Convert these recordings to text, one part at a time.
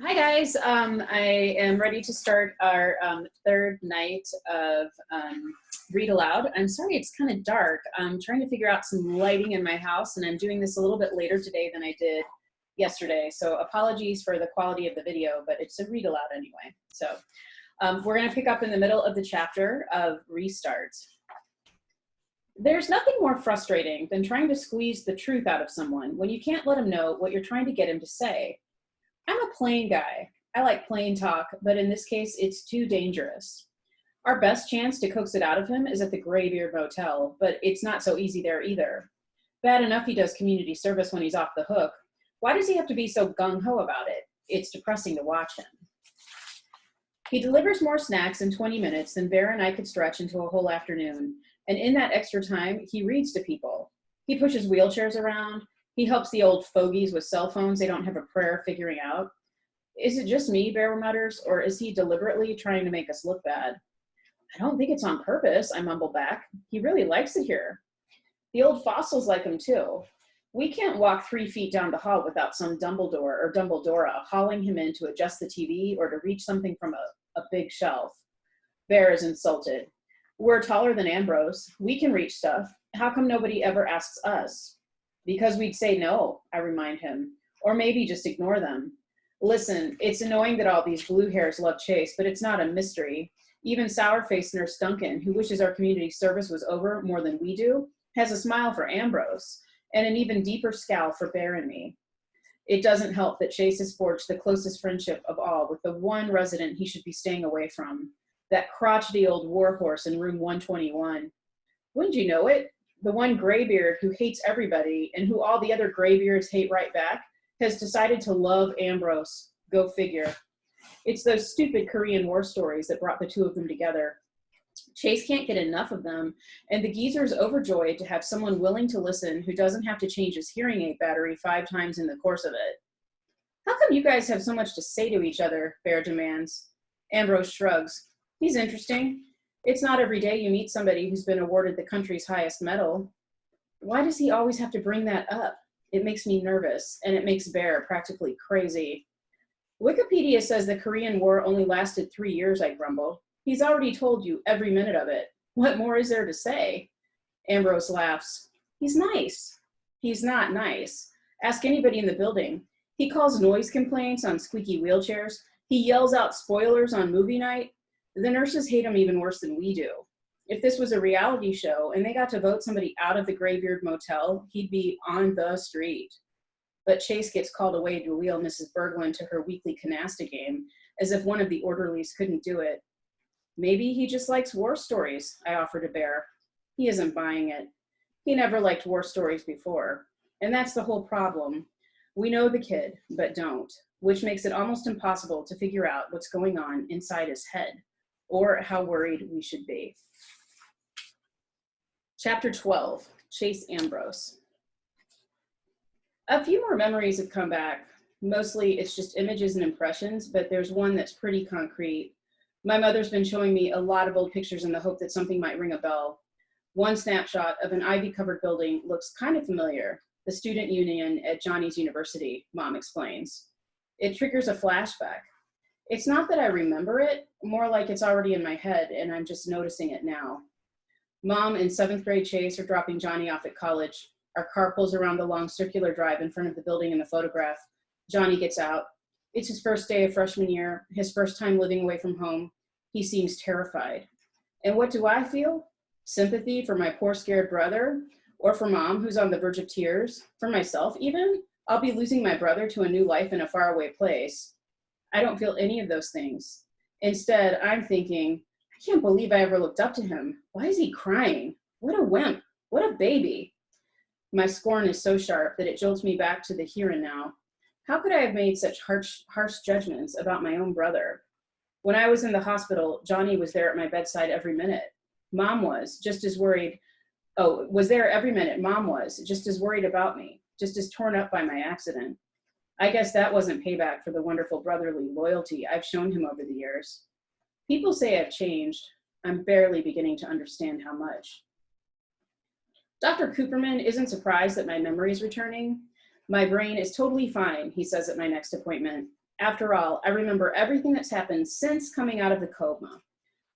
Hi guys, I am ready to start our third night of Read Aloud. I'm sorry it's kind of dark. I'm trying to figure out some lighting in my house, and I'm doing this a little bit later today than I did yesterday. So apologies for the quality of the video, but it's a read aloud anyway. So we're going to pick up in the middle of the chapter of Restart. There's nothing more frustrating than trying to squeeze the truth out of someone when you can't let him know what you're trying to get him to say. I'm a plain guy. I like plain talk, but in this case, it's too dangerous. Our best chance to coax it out of him is at the Graybeard Motel, but it's not so easy there either. Bad enough he does community service when he's off the hook. Why does he have to be so gung-ho about it? It's depressing to watch him. He delivers more snacks in 20 minutes than Bear and I could stretch into a whole afternoon, and in that extra time, he reads to people. He pushes wheelchairs around. He helps the old fogies with cell phones they don't have a prayer figuring out. Is it just me, Bear mutters, or is he deliberately trying to make us look bad? I don't think it's on purpose, I mumble back. He really likes it here. The old fossils like him too. We can't walk 3 feet down the hall without some Dumbledore or Dumbledora hauling him in to adjust the TV or to reach something from a big shelf. Bear is insulted. We're taller than Ambrose. We can reach stuff. How come nobody ever asks us? Because we'd say no, I remind him, or maybe just ignore them. Listen, it's annoying that all these blue hairs love Chase, but it's not a mystery. Even sour-faced Nurse Duncan, who wishes our community service was over more than we do, has a smile for Ambrose, and an even deeper scowl for Bear and me. It doesn't help that Chase has forged the closest friendship of all with the one resident he should be staying away from, that crotchety old warhorse in room 121. Wouldn't you know it? The one graybeard who hates everybody and who all the other graybeards hate right back has decided to love Ambrose. Go figure. It's those stupid Korean War stories that brought the two of them together. Chase can't get enough of them, and the geezer's overjoyed to have someone willing to listen who doesn't have to change his hearing aid battery 5 times in the course of it. How come you guys have so much to say to each other? Bear demands. Ambrose shrugs. He's interesting. It's not every day you meet somebody who's been awarded the country's highest medal. Why does he always have to bring that up? It makes me nervous, and it makes Bear practically crazy. Wikipedia says the Korean War only lasted 3 years, I grumble. He's already told you every minute of it. What more is there to say? Ambrose laughs. He's nice. He's not nice. Ask anybody in the building. He calls noise complaints on squeaky wheelchairs. He yells out spoilers on movie night. The nurses hate him even worse than we do. If this was a reality show and they got to vote somebody out of the Graybeard Motel, he'd be on the street. But Chase gets called away to wheel Mrs. Berglund to her weekly canasta game, as if one of the orderlies couldn't do it. Maybe he just likes war stories, I offer to Bear. He isn't buying it. He never liked war stories before. And that's the whole problem. We know the kid, but don't, which makes it almost impossible to figure out what's going on inside his head, or how worried we should be. Chapter 12, Chase Ambrose. A few more memories have come back. Mostly it's just images and impressions, but there's one that's pretty concrete. My mother's been showing me a lot of old pictures in the hope that something might ring a bell. One snapshot of an ivy-covered building looks kind of familiar. The student union at Johnny's University, Mom explains. It triggers a flashback. It's not that I remember it, more like it's already in my head and I'm just noticing it now. Mom and 7th grade Chase are dropping Johnny off at college. Our car pulls around the long circular drive in front of the building in the photograph. Johnny gets out. It's his first day of freshman year, his first time living away from home. He seems terrified. And what do I feel? Sympathy for my poor scared brother? Or for Mom, who's on the verge of tears? For myself even? I'll be losing my brother to a new life in a faraway place. I don't feel any of those things. Instead, I'm thinking, I can't believe I ever looked up to him. Why is he crying? What a wimp. What a baby. My scorn is so sharp that it jolts me back to the here and now. How could I have made such harsh judgments about my own brother? When I was in the hospital, Johnny was there at my bedside every minute. Mom was just as worried. Was there every minute. Mom was just as worried about me, just as torn up by my accident. I guess that wasn't payback for the wonderful brotherly loyalty I've shown him over the years. People say I've changed. I'm barely beginning to understand how much. Dr. Cooperman isn't surprised that my memory is returning. My brain is totally fine, he says at my next appointment. After all, I remember everything that's happened since coming out of the coma.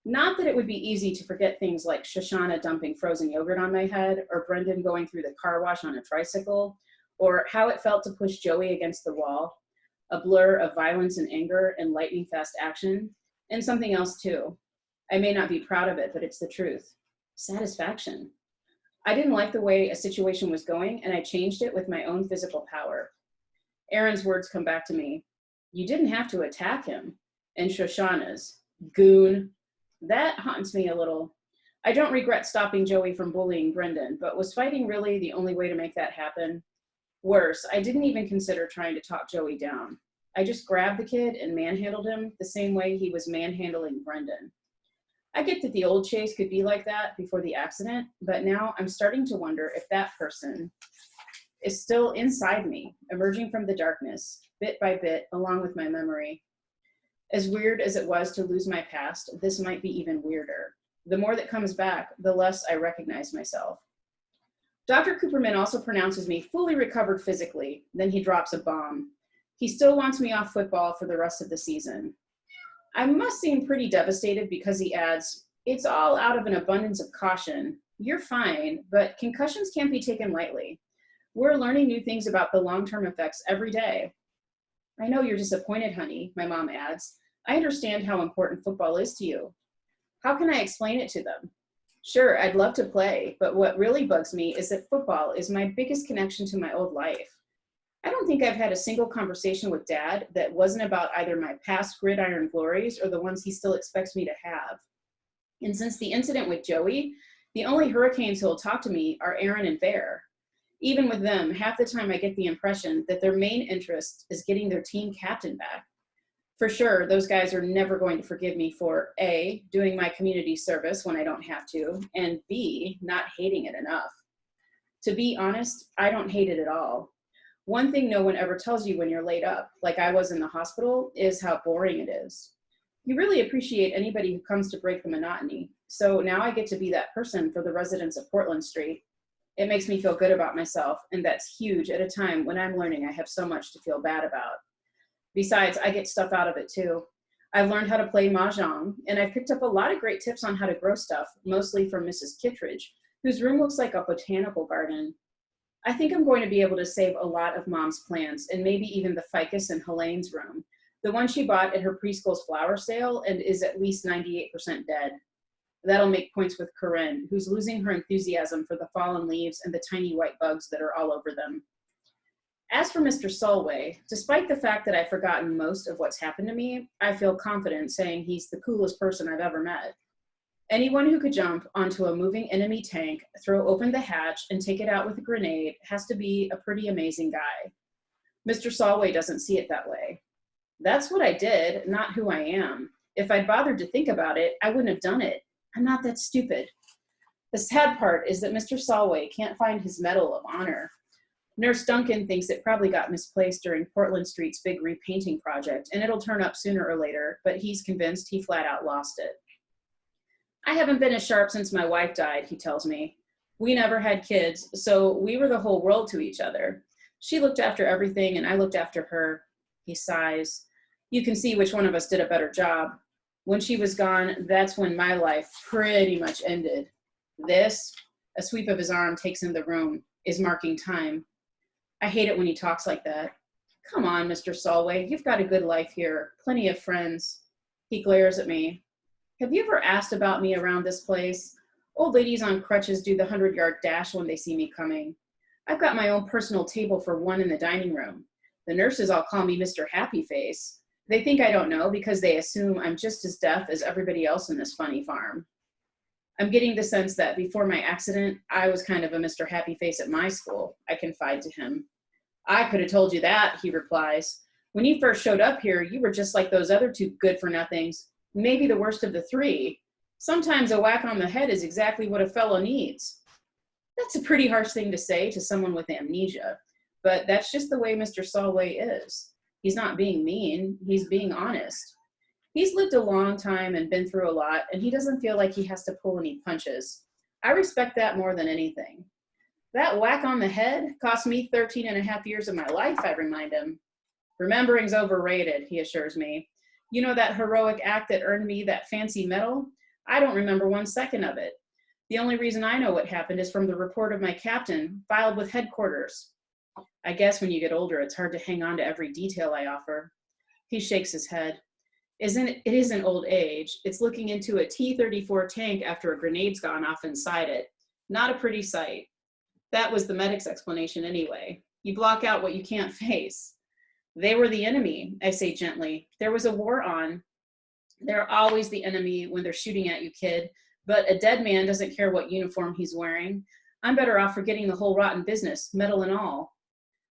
Not that it would be easy to forget things like Shoshana dumping frozen yogurt on my head, or Brendan going through the car wash on a tricycle, or how it felt to push Joey against the wall, a blur of violence and anger and lightning fast action, and something else too. I may not be proud of it, but it's the truth. Satisfaction. I didn't like the way a situation was going, and I changed it with my own physical power. Aaron's words come back to me. You didn't have to attack him. And Shoshana's, goon. That haunts me a little. I don't regret stopping Joey from bullying Brendan, but was fighting really the only way to make that happen? Worse, I didn't even consider trying to talk Joey down. I just grabbed the kid and manhandled him the same way he was manhandling Brendan. I get that the old Chase could be like that before the accident, but now I'm starting to wonder if that person is still inside me, emerging from the darkness, bit by bit, along with my memory. As weird as it was to lose my past, this might be even weirder. The more that comes back, the less I recognize myself. Dr. Cooperman also pronounces me fully recovered physically, then he drops a bomb. He still wants me off football for the rest of the season. I must seem pretty devastated because he adds, it's all out of an abundance of caution. You're fine, but concussions can't be taken lightly. We're learning new things about the long-term effects every day. I know you're disappointed, honey, my mom adds. I understand how important football is to you. How can I explain it to them? Sure, I'd love to play, but what really bugs me is that football is my biggest connection to my old life. I don't think I've had a single conversation with Dad that wasn't about either my past gridiron glories or the ones he still expects me to have. And since the incident with Joey, the only Hurricanes who'll talk to me are Aaron and Bear. Even with them, half the time I get the impression that their main interest is getting their team captain back. For sure, those guys are never going to forgive me for A, doing my community service when I don't have to, and B, not hating it enough. To be honest, I don't hate it at all. One thing no one ever tells you when you're laid up, like I was in the hospital, is how boring it is. You really appreciate anybody who comes to break the monotony. So now I get to be that person for the residents of Portland Street. It makes me feel good about myself, and that's huge at a time when I'm learning I have so much to feel bad about. Besides, I get stuff out of it too. I've learned how to play mahjong, and I've picked up a lot of great tips on how to grow stuff, mostly from Mrs. Kittredge, whose room looks like a botanical garden. I think I'm going to be able to save a lot of Mom's plants, and maybe even the ficus in Helene's room, the one she bought at her preschool's flower sale and is at least 98% dead. That'll make points with Corinne, who's losing her enthusiasm for the fallen leaves and the tiny white bugs that are all over them. As for Mr. Solway, despite the fact that I've forgotten most of what's happened to me, I feel confident saying he's the coolest person I've ever met. Anyone who could jump onto a moving enemy tank, throw open the hatch, and take it out with a grenade has to be a pretty amazing guy. Mr. Solway doesn't see it that way. That's what I did, not who I am. If I'd bothered to think about it, I wouldn't have done it. I'm not that stupid. The sad part is that Mr. Solway can't find his Medal of Honor. Nurse Duncan thinks it probably got misplaced during Portland Street's big repainting project, and it'll turn up sooner or later, but he's convinced he flat out lost it. I haven't been as sharp since my wife died, he tells me. We never had kids, so we were the whole world to each other. She looked after everything, and I looked after her. He sighs. You can see which one of us did a better job. When she was gone, that's when my life pretty much ended. This, a sweep of his arm takes in the room, is marking time. I hate it when he talks like that. Come on, Mr. Solway, you've got a good life here, plenty of friends. He glares at me. Have you ever asked about me around this place? Old ladies on crutches do the 100-yard dash when they see me coming. I've got my own personal table for one in the dining room. The nurses all call me Mr. Happy Face. They think I don't know because they assume I'm just as deaf as everybody else in this funny farm. I'm getting the sense that before my accident, I was kind of a Mr. Happy Face at my school, I confide to him. I could have told you that, he replies. When you first showed up here, you were just like those other two good-for-nothings, maybe the worst of the three. Sometimes a whack on the head is exactly what a fellow needs. That's a pretty harsh thing to say to someone with amnesia, but that's just the way Mr. Solway is. He's not being mean, he's being honest. He's lived a long time and been through a lot, and he doesn't feel like he has to pull any punches. I respect that more than anything. That whack on the head cost me 13 and a half years of my life, I remind him. Remembering's overrated, he assures me. You know that heroic act that earned me that fancy medal? I don't remember 1 second of it. The only reason I know what happened is from the report of my captain, filed with headquarters. I guess when you get older, it's hard to hang on to every detail I offer. He shakes his head. It isn't old age. It's looking into a T-34 tank after a grenade's gone off inside it. Not a pretty sight. That was the medic's explanation anyway. You block out what you can't face. They were the enemy, I say gently. There was a war on. They're always the enemy when they're shooting at you, kid. But a dead man doesn't care what uniform he's wearing. I'm better off forgetting the whole rotten business, medal and all.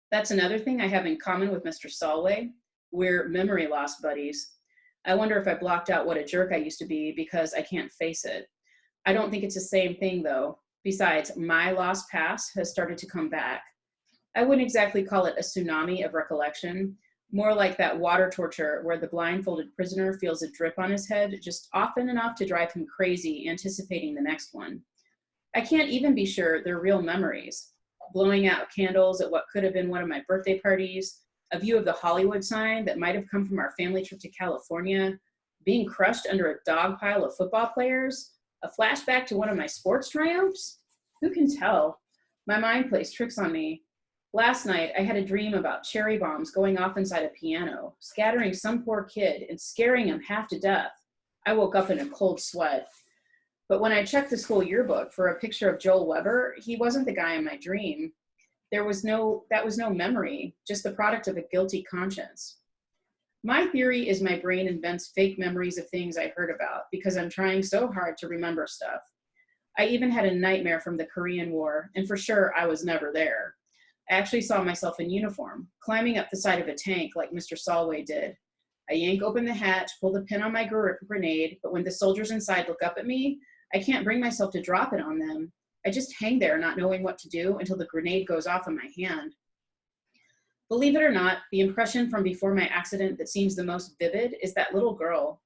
That's another thing I have in common with Mr. Solway. We're memory loss buddies. I wonder if I blocked out what a jerk I used to be because I can't face it. I don't think it's the same thing, though. Besides, my lost past has started to come back. I wouldn't exactly call it a tsunami of recollection, more like that water torture where the blindfolded prisoner feels a drip on his head just often enough to drive him crazy, anticipating the next one. I can't even be sure they're real memories. Blowing out candles at what could have been one of my birthday parties, a view of the Hollywood sign that might have come from our family trip to California, being crushed under a dog pile of football players, a flashback to one of my sports triumphs? Who can tell? My mind plays tricks on me. Last night, I had a dream about cherry bombs going off inside a piano, scattering some poor kid and scaring him half to death. I woke up in a cold sweat. But when I checked the school yearbook for a picture of Joel Weber, he wasn't the guy in my dream. That was no memory, just the product of a guilty conscience. My theory is my brain invents fake memories of things I heard about because I'm trying so hard to remember stuff. I even had a nightmare from the Korean War, and for sure I was never there. I actually saw myself in uniform, climbing up the side of a tank like Mr. Solway did. I yank open the hatch, pull the pin on my grenade, but when the soldiers inside look up at me, I can't bring myself to drop it on them. I just hang there not knowing what to do until the grenade goes off in my hand. Believe it or not, the impression from before my accident that seems the most vivid is that little girl.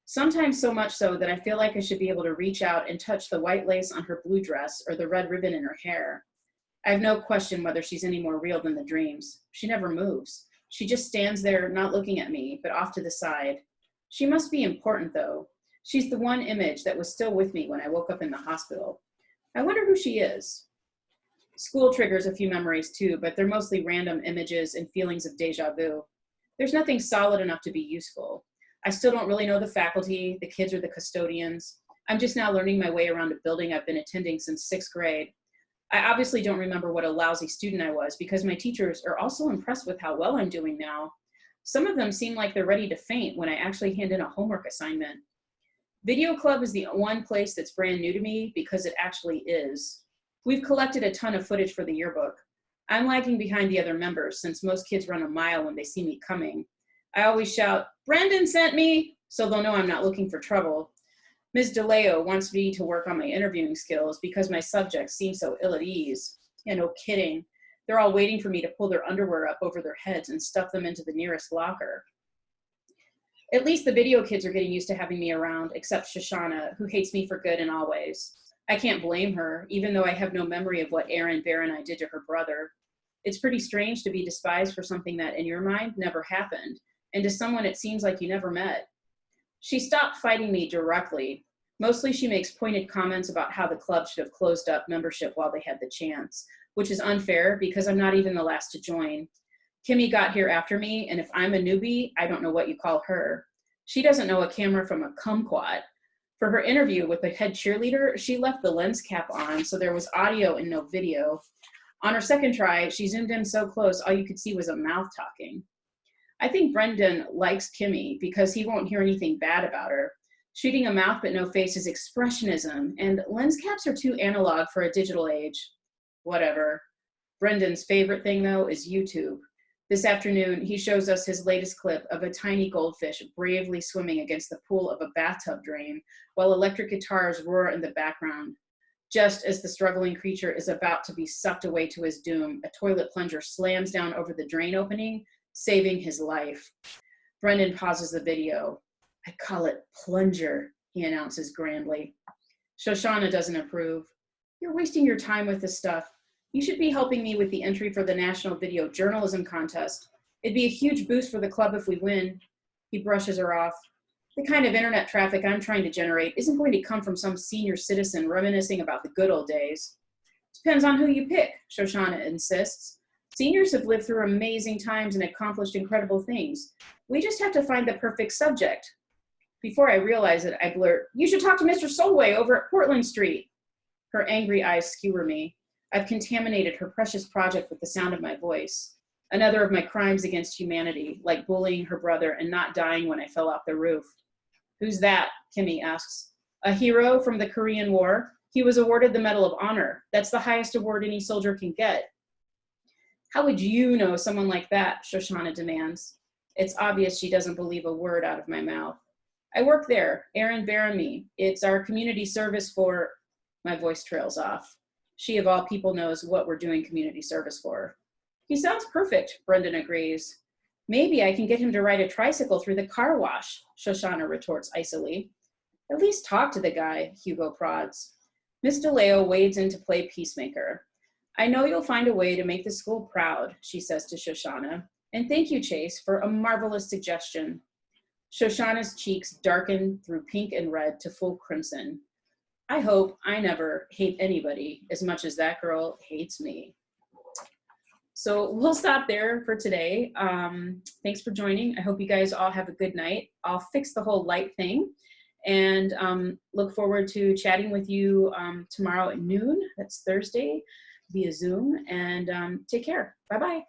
Sometimes so much so that I feel like I should be able to reach out and touch the white lace on her blue dress or the red ribbon in her hair. I have no question whether she's any more real than the dreams. She never moves. She just stands there, not looking at me, but off to the side. She must be important, though. She's the one image that was still with me when I woke up in the hospital. I wonder who she is. School triggers a few memories too, but they're mostly random images and feelings of deja vu. There's nothing solid enough to be useful. I still don't really know the faculty, the kids, or the custodians. I'm just now learning my way around a building I've been attending since 6th grade. I obviously don't remember what a lousy student I was because my teachers are also impressed with how well I'm doing now. Some of them seem like they're ready to faint when I actually hand in a homework assignment. Video club is the one place that's brand new to me because it actually is. We've collected a ton of footage for the yearbook. I'm lagging behind the other members since most kids run a mile when they see me coming. I always shout, "Brendan sent me," so they'll know I'm not looking for trouble. Ms. DeLeo wants me to work on my interviewing skills because my subjects seem so ill at ease. Yeah, no kidding. They're all waiting for me to pull their underwear up over their heads and stuff them into the nearest locker. At least the video kids are getting used to having me around, except Shoshana, who hates me for good and always. I can't blame her, even though I have no memory of what Aaron, Bear, and I did to her brother. It's pretty strange to be despised for something that, in your mind, never happened, and to someone it seems like you never met. She stopped fighting me directly. Mostly she makes pointed comments about how the club should have closed up membership while they had the chance, which is unfair because I'm not even the last to join. Kimmy got here after me, and if I'm a newbie, I don't know what you call her. She doesn't know a camera from a kumquat. For her interview with the head cheerleader, she left the lens cap on, so there was audio and no video. On her second try, she zoomed in so close, all you could see was a mouth talking. I think Brendan likes Kimmy because he won't hear anything bad about her. Shooting a mouth but no face is expressionism, and lens caps are too analog for a digital age. Whatever. Brendan's favorite thing, though, is YouTube. This afternoon, he shows us his latest clip of a tiny goldfish bravely swimming against the pool of a bathtub drain while electric guitars roar in the background. Just as the struggling creature is about to be sucked away to his doom, a toilet plunger slams down over the drain opening, saving his life. Brendan pauses the video. "I call it plunger," he announces grandly. Shoshana doesn't approve. "You're wasting your time with this stuff. You should be helping me with the entry for the National Video Journalism Contest. It'd be a huge boost for the club if we win. He brushes her off. The kind of internet traffic I'm trying to generate isn't going to come from some senior citizen reminiscing about the good old days. Depends on who you pick, Shoshana insists. Seniors have lived through amazing times and accomplished incredible things. We just have to find the perfect subject. Before I realize it, I blurt, "You should talk to Mr. Solway over at Portland Street." Her angry eyes skewer me. I've contaminated her precious project with the sound of my voice. Another of my crimes against humanity, like bullying her brother and not dying when I fell off the roof. "Who's that?" Kimmy asks. "A hero from the Korean War. He was awarded the Medal of Honor. That's the highest award any soldier can get." "How would you know someone like that?" Shoshana demands. It's obvious she doesn't believe a word out of my mouth. "I work there, Aaron Baramy. It's our community service for..." My voice trails off. She of all people knows what we're doing community service for. "He sounds perfect," Brendan agrees. "Maybe I can get him to ride a tricycle through the car wash," Shoshana retorts icily. "At least talk to the guy," Hugo prods. Miss DeLeo wades in to play peacemaker. "I know you'll find a way to make the school proud," she says to Shoshana. "And thank you, Chase, for a marvelous suggestion." Shoshana's cheeks darken through pink and red to full crimson. I hope I never hate anybody as much as that girl hates me. So we'll stop there for today. Thanks for joining. I hope you guys all have a good night. I'll fix the whole light thing and look forward to chatting with you tomorrow at noon. That's Thursday via Zoom, and take care. Bye-bye.